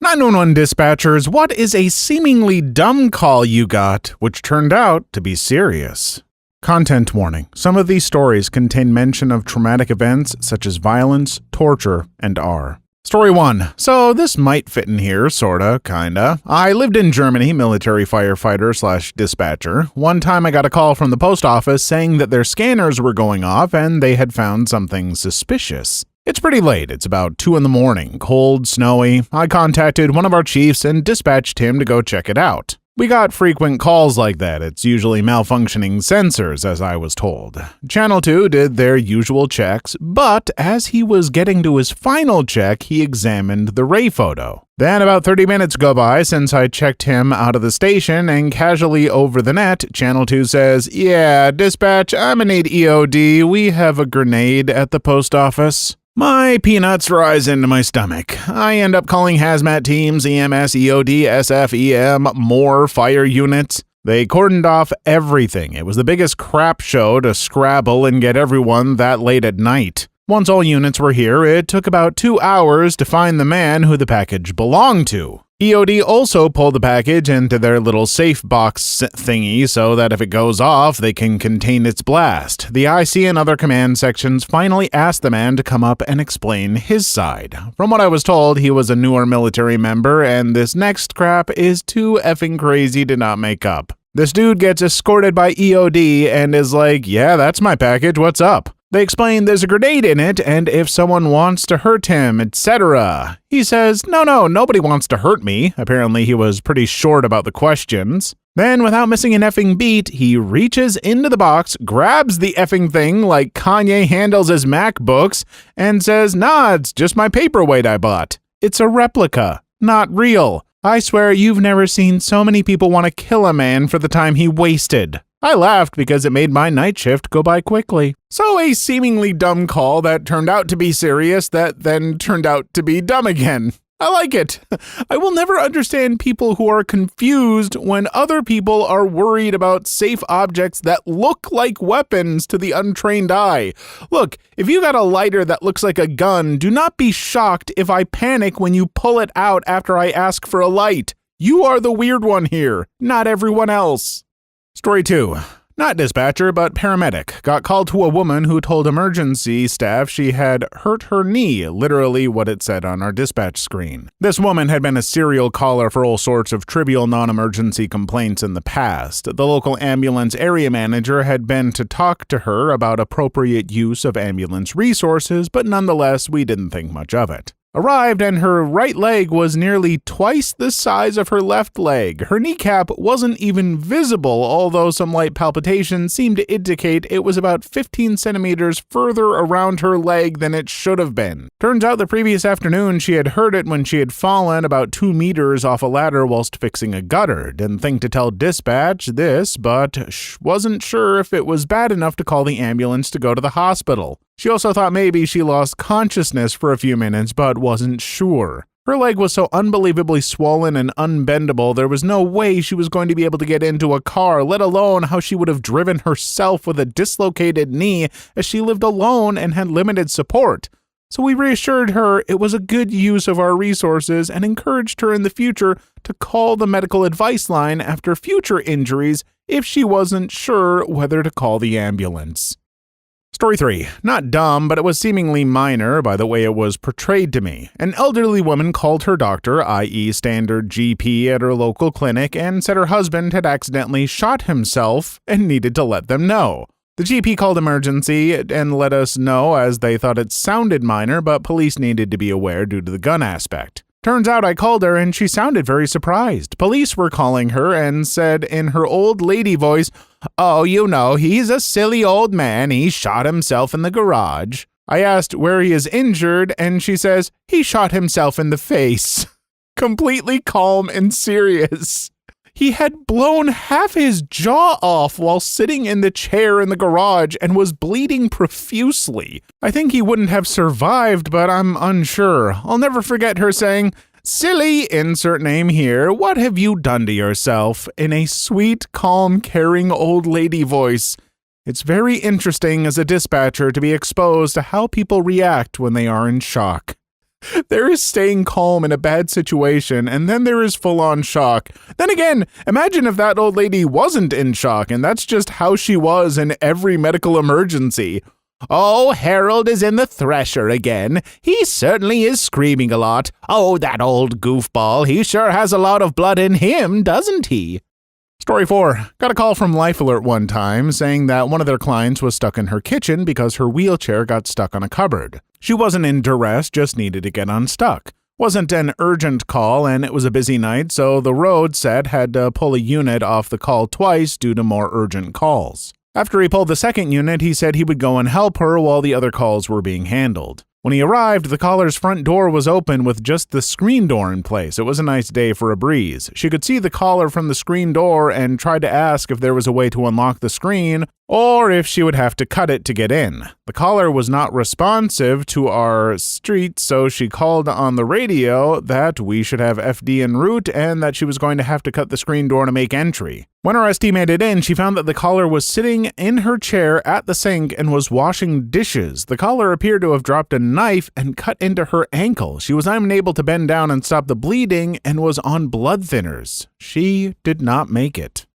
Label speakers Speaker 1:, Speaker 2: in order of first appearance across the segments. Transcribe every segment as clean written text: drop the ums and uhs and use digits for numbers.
Speaker 1: 911 dispatchers, what is a seemingly dumb call you got, which turned out to be serious? Content warning. Some of these stories contain mention of traumatic events such as violence, torture, and R. Story 1. So this might fit in here, sorta, kinda. I lived in Germany, military firefighter / dispatcher. One time I got a call from the post office saying that their scanners were going off and they had found something suspicious. It's pretty late. It's about 2 in the morning, cold, snowy. I contacted one of our chiefs and dispatched him to go check it out. We got frequent calls like that. It's usually malfunctioning sensors, as I was told. Channel 2 did their usual checks, but as he was getting to his final check, he examined the Ray photo. Then about 30 minutes go by since I checked him out of the station, and casually over the net, Channel 2 says, "Yeah, dispatch, I'm gonna need EOD. We have a grenade at the post office." My peanuts rise into my stomach. I end up calling hazmat teams, EMS, EOD, SF, EM, more fire units. They cordoned off everything. It was the biggest crap show to scrabble and get everyone that late at night. Once all units were here, it took about 2 hours to find the man who the package belonged to. EOD also pulled the package into their little safe box thingy so that if it goes off, they can contain its blast. The IC and other command sections finally asked the man to come up and explain his side. From what I was told, he was a newer military member, and this next crap is too effing crazy to not make up. This dude gets escorted by EOD and is like, "Yeah, that's my package, what's up?" They explain there's a grenade in it, and if someone wants to hurt him, etc. He says, no, nobody wants to hurt me. Apparently he was pretty short about the questions. Then, without missing an effing beat, he reaches into the box, grabs the effing thing like Kanye handles his MacBooks, and says, "Nah, it's just my paperweight I bought. It's a replica, not real. I swear you've never seen so many people want to kill a man for the time he wasted." I laughed because it made my night shift go by quickly. So a seemingly dumb call that turned out to be serious that then turned out to be dumb again. I like it. I will never understand people who are confused when other people are worried about safe objects that look like weapons to the untrained eye. Look, if you got a lighter that looks like a gun, do not be shocked if I panic when you pull it out after I ask for a light. You are the weird one here, not everyone else. Story 2. Not dispatcher, but paramedic. Got called to a woman who told emergency staff she had hurt her knee, literally what it said on our dispatch screen. This woman had been a serial caller for all sorts of trivial non-emergency complaints in the past. The local ambulance area manager had been to talk to her about appropriate use of ambulance resources, but nonetheless, we didn't think much of it. Arrived and her right leg was nearly twice the size of her left leg. Her kneecap wasn't even visible, although some light palpitations seemed to indicate it was about 15 centimeters further around her leg than it should have been. Turns out the previous afternoon she had heard it when she had fallen about 2 meters off a ladder whilst fixing a gutter. Didn't think to tell dispatch this, but wasn't sure if it was bad enough to call the ambulance to go to the hospital. She also thought maybe she lost consciousness for a few minutes, but wasn't sure. Her leg was so unbelievably swollen and unbendable, there was no way she was going to be able to get into a car, let alone how she would have driven herself with a dislocated knee, as she lived alone and had limited support. So we reassured her it was a good use of our resources and encouraged her in the future to call the medical advice line after future injuries if she wasn't sure whether to call the ambulance. Story 3. Not dumb, but it was seemingly minor by the way it was portrayed to me. An elderly woman called her doctor, i.e. standard GP at her local clinic, and said her husband had accidentally shot himself and needed to let them know. The GP called emergency and let us know as they thought it sounded minor, but police needed to be aware due to the gun aspect. Turns out I called her and she sounded very surprised. Police were calling her and said in her old lady voice, "Oh, you know, he's a silly old man. He shot himself in the garage." I asked where he is injured and she says, "He shot himself in the face." Completely calm and serious. He had blown half his jaw off while sitting in the chair in the garage and was bleeding profusely. I think he wouldn't have survived, but I'm unsure. I'll never forget her saying, "Silly, insert name here, what have you done to yourself?" in a sweet, calm, caring old lady voice. It's very interesting as a dispatcher to be exposed to how people react when they are in shock. There is staying calm in a bad situation, and then there is full-on shock. Then again, imagine if that old lady wasn't in shock, and that's just how she was in every medical emergency. Oh, Harold is in the thresher again. He certainly is screaming a lot. Oh, that old goofball. He sure has a lot of blood in him, doesn't he? Story 4. Got a call from Life Alert one time saying that one of their clients was stuck in her kitchen because her wheelchair got stuck on a cupboard. She wasn't in duress, just needed to get unstuck. Wasn't an urgent call, and it was a busy night, so the road set had to pull a unit off the call twice due to more urgent calls. After he pulled the second unit, he said he would go and help her while the other calls were being handled. When he arrived, the caller's front door was open with just the screen door in place. It was a nice day for a breeze. She could see the caller from the screen door and tried to ask if there was a way to unlock the screen or if she would have to cut it to get in. The caller was not responsive to our street, so she called on the radio that we should have FD en route and that she was going to have to cut the screen door to make entry. When our SD made it in, she found that the caller was sitting in her chair at the sink and was washing dishes. The caller appeared to have dropped a knife and cut into her ankle. She was unable to bend down and stop the bleeding and was on blood thinners. She did not make it.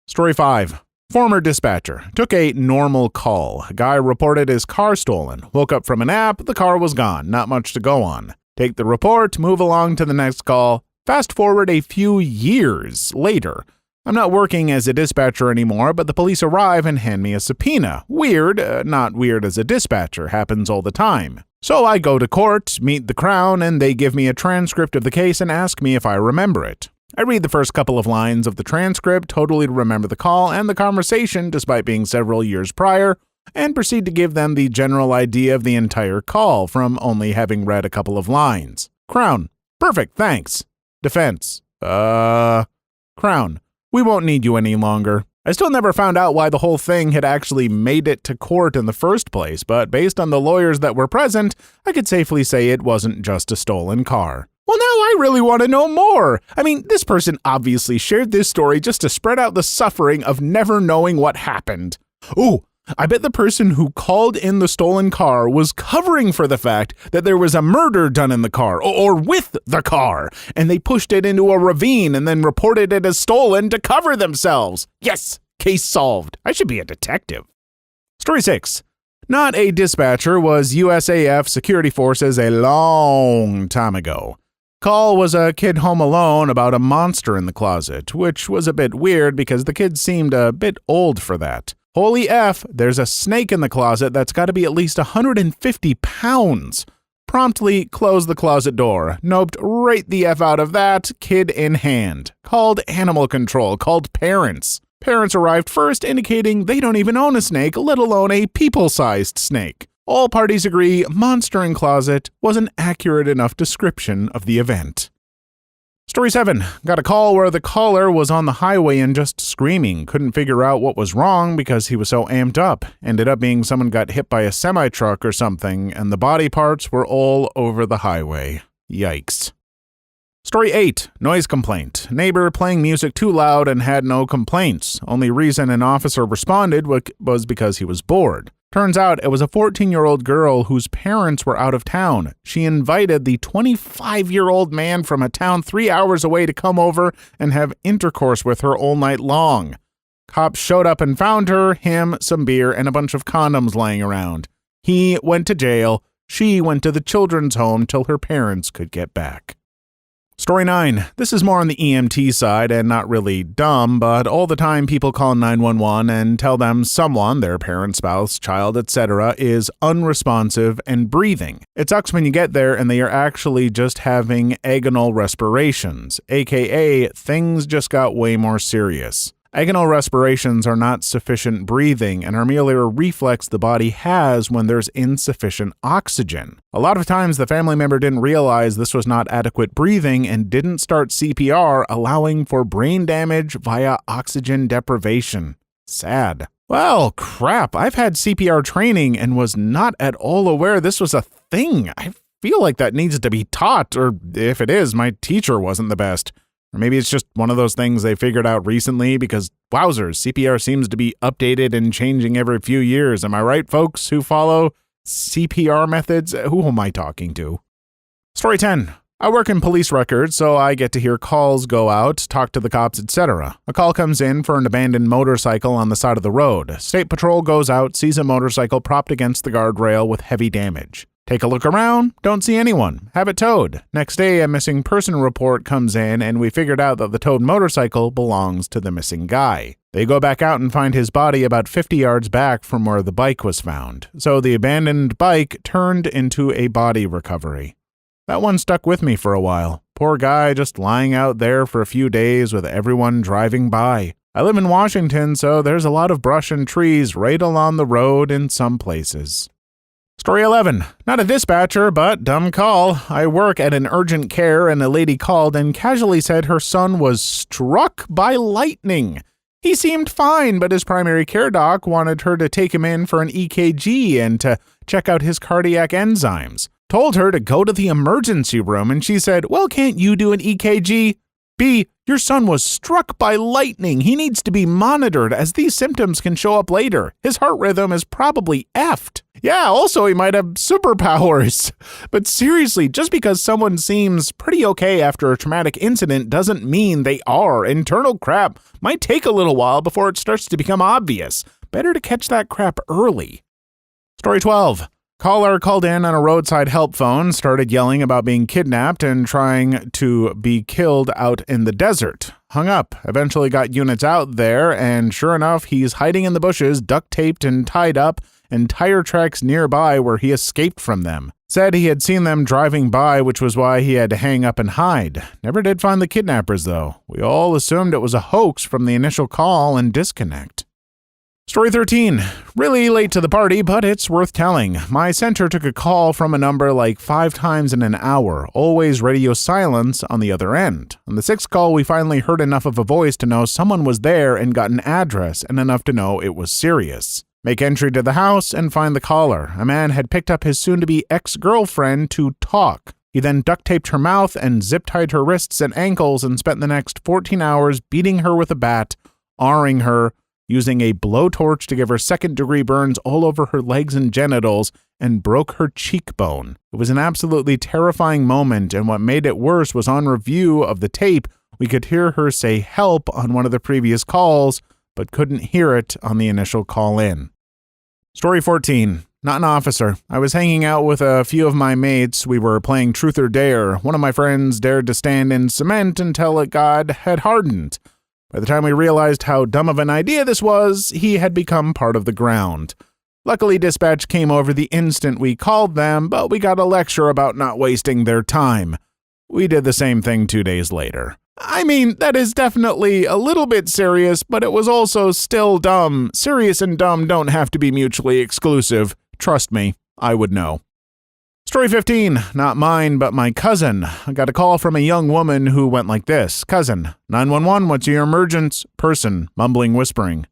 Speaker 1: Story 5. Former dispatcher. Took a normal call. A guy reported his car stolen. Woke up from a nap, the car was gone. Not much to go on. Take the report, move along to the next call. Fast forward a few years later. I'm not working as a dispatcher anymore, but the police arrive and hand me a subpoena. Weird, not weird as a dispatcher, happens all the time. So I go to court, meet the Crown, and they give me a transcript of the case and ask me if I remember it. I read the first couple of lines of the transcript, totally remember the call and the conversation despite being several years prior, and proceed to give them the general idea of the entire call from only having read a couple of lines. Crown: perfect, thanks. Defense: Crown: we won't need you any longer. I still never found out why the whole thing had actually made it to court in the first place, but based on the lawyers that were present, I could safely say it wasn't just a stolen car. Well, now I really want to know more. I mean, this person obviously shared this story just to spread out the suffering of never knowing what happened. Ooh, I bet the person who called in the stolen car was covering for the fact that there was a murder done in the car, or with the car, and they pushed it into a ravine and then reported it as stolen to cover themselves. Yes, case solved. I should be a detective. Story 6. Not a dispatcher, was USAF security forces a long time ago. Call was a kid home alone about a monster in the closet, which was a bit weird because the kid seemed a bit old for that. Holy F, there's a snake in the closet that's got to be at least 150 pounds. Promptly closed the closet door. Noped right the F out of that, kid in hand. Called animal control, called parents. Parents arrived first, indicating they don't even own a snake, let alone a people-sized snake. All parties agree monster in closet was an accurate enough description of the event. Story 7. Got a call where the caller was on the highway and just screaming. Couldn't figure out what was wrong because he was so amped up. Ended up being someone got hit by a semi-truck or something, and the body parts were all over the highway. Yikes. Story 8. Noise complaint. Neighbor playing music too loud and had no complaints. Only reason an officer responded was because he was bored. Turns out it was a 14-year-old girl whose parents were out of town. She invited the 25-year-old man from a town 3 hours away to come over and have intercourse with her all night long. Cops showed up and found her, him, some beer, and a bunch of condoms laying around. He went to jail. She went to the children's home till her parents could get back. Story 9. This is more on the EMT side and not really dumb, but all the time people call 911 and tell them someone, their parent, spouse, child, etc., is unresponsive and breathing. It sucks when you get there and they are actually just having agonal respirations, aka things just got way more serious. Agonal respirations are not sufficient breathing and are merely a reflex the body has when there's insufficient oxygen. A lot of times the family member didn't realize this was not adequate breathing and didn't start CPR, allowing for brain damage via oxygen deprivation. Sad. Well, crap, I've had CPR training and was not at all aware this was a thing. I feel like that needs to be taught, or if it is, my teacher wasn't the best. Or maybe it's just one of those things they figured out recently because, wowzers, CPR seems to be updated and changing every few years. Am I right, folks who follow CPR methods? Who am I talking to? Story 10. I work in police records, so I get to hear calls go out, talk to the cops, etc. A call comes in for an abandoned motorcycle on the side of the road. State Patrol goes out, sees a motorcycle propped against the guardrail with heavy damage. Take a look around, don't see anyone. Have it towed. Next day, a missing person report comes in, and we figured out that the towed motorcycle belongs to the missing guy. They go back out and find his body about 50 yards back from where the bike was found. So the abandoned bike turned into a body recovery. That one stuck with me for a while. Poor guy just lying out there for a few days with everyone driving by. I live in Washington, so there's a lot of brush and trees right along the road in some places. Story 11. Not a dispatcher, but dumb call. I work at an urgent care and a lady called and casually said her son was struck by lightning. He seemed fine, but his primary care doc wanted her to take him in for an EKG and to check out his cardiac enzymes. Told her to go to the emergency room, and she said, "Well, can't you do an EKG? B, your son was struck by lightning. He needs to be monitored as these symptoms can show up later. His heart rhythm is probably effed. Yeah, also he might have superpowers." But seriously, just because someone seems pretty okay after a traumatic incident doesn't mean they are. Internal crap might take a little while before it starts to become obvious. Better to catch that crap early. Story 12. Caller called in on a roadside help phone, started yelling about being kidnapped and trying to be killed out in the desert. Hung up, eventually got units out there, and sure enough, he's hiding in the bushes, duct taped and tied up, and tire tracks nearby where he escaped from them. Said he had seen them driving by, which was why he had to hang up and hide. Never did find the kidnappers, though. We all assumed it was a hoax from the initial call and disconnect. Story 13. Really late to the party, but it's worth telling. My center took a call from a number like 5 times in an hour, always radio silence on the other end. On the 6th call, we finally heard enough of a voice to know someone was there and got an address, and enough to know it was serious. Make entry to the house and find the caller. A man had picked up his soon-to-be ex-girlfriend to talk. He then duct-taped her mouth and zip-tied her wrists and ankles and spent the next 14 hours beating her with a bat, R-ing her, using a blowtorch to give her second-degree burns all over her legs and genitals, and broke her cheekbone. It was an absolutely terrifying moment, and what made it worse was on review of the tape, we could hear her say help on one of the previous calls, but couldn't hear it on the initial call-in. Story 14. Not an officer. I was hanging out with a few of my mates. We were playing Truth or Dare. One of my friends dared to stand in cement until it had hardened. By the time we realized how dumb of an idea this was, he had become part of the ground. Luckily, dispatch came over the instant we called them, but we got a lecture about not wasting their time. We did the same thing 2 days later. I mean, that is definitely a little bit serious, but it was also still dumb. Serious and dumb don't have to be mutually exclusive. Trust me, I would know. Story 15. Not mine, but my cousin. I got a call from a young woman who went like this. Cousin. 911, what's your emergency? Person. Mumbling, whispering.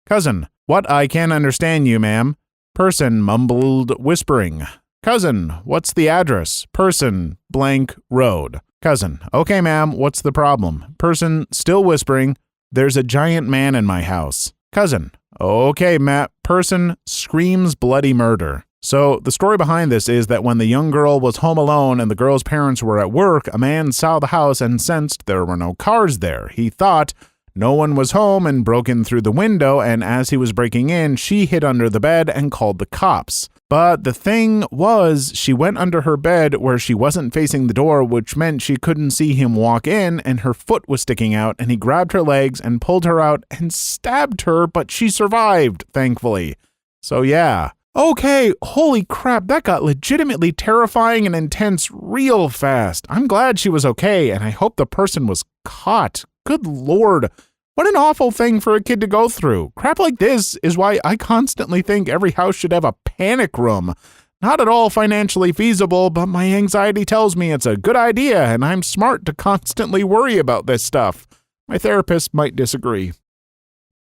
Speaker 1: Cousin. What? I can't understand you, ma'am. Person. Mumbled, whispering. Cousin. What's the address? Person. Blank road. Cousin. Okay, ma'am. What's the problem? Person. Still whispering. There's a giant man in my house. Cousin. Okay, Matt. Person. Screams bloody murder. So the story behind this is that when the young girl was home alone and the girl's parents were at work, a man saw the house and sensed there were no cars there. He thought no one was home and broke in through the window, and as he was breaking in, she hid under the bed and called the cops. But the thing was, she went under her bed where she wasn't facing the door, which meant she couldn't see him walk in, and her foot was sticking out, and he grabbed her legs and pulled her out and stabbed her, but she survived, thankfully. So yeah. Okay, holy crap, that got legitimately terrifying and intense real fast. I'm glad she was okay, and I hope the person was caught. Good Lord, what an awful thing for a kid to go through. Crap like this is why I constantly think every house should have a panic room. Not at all financially feasible, but my anxiety tells me it's a good idea, and I'm smart to constantly worry about this stuff. My therapist might disagree.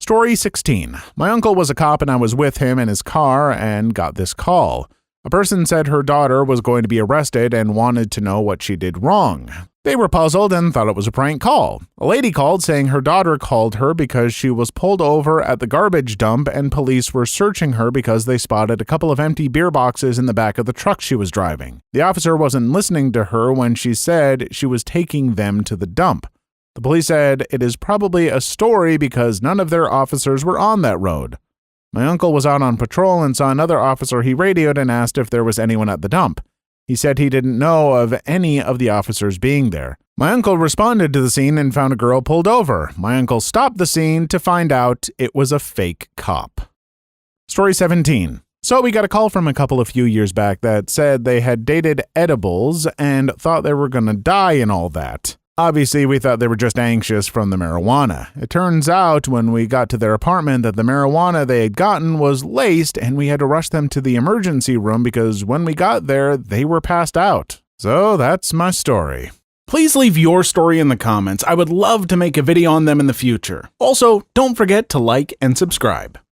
Speaker 1: Story 16. My uncle was a cop and I was with him in his car and got this call. A person said her daughter was going to be arrested and wanted to know what she did wrong. They were puzzled and thought it was a prank call. A lady called saying her daughter called her because she was pulled over at the garbage dump and police were searching her because they spotted a couple of empty beer boxes in the back of the truck she was driving. The officer wasn't listening to her when she said she was taking them to the dump. The police said it is probably a story because none of their officers were on that road. My uncle was out on patrol and saw another officer. He radioed and asked if there was anyone at the dump. He said he didn't know of any of the officers being there. My uncle responded to the scene and found a girl pulled over. My uncle stopped the scene to find out it was a fake cop. Story 17. So we got a call from a couple a few years back that said they had dated edibles and thought they were going to die and all that. Obviously, we thought they were just anxious from the marijuana. It turns out when we got to their apartment that the marijuana they had gotten was laced and we had to rush them to the emergency room because when we got there, they were passed out. So that's my story. Please leave your story in the comments. I would love to make a video on them in the future. Also, don't forget to like and subscribe.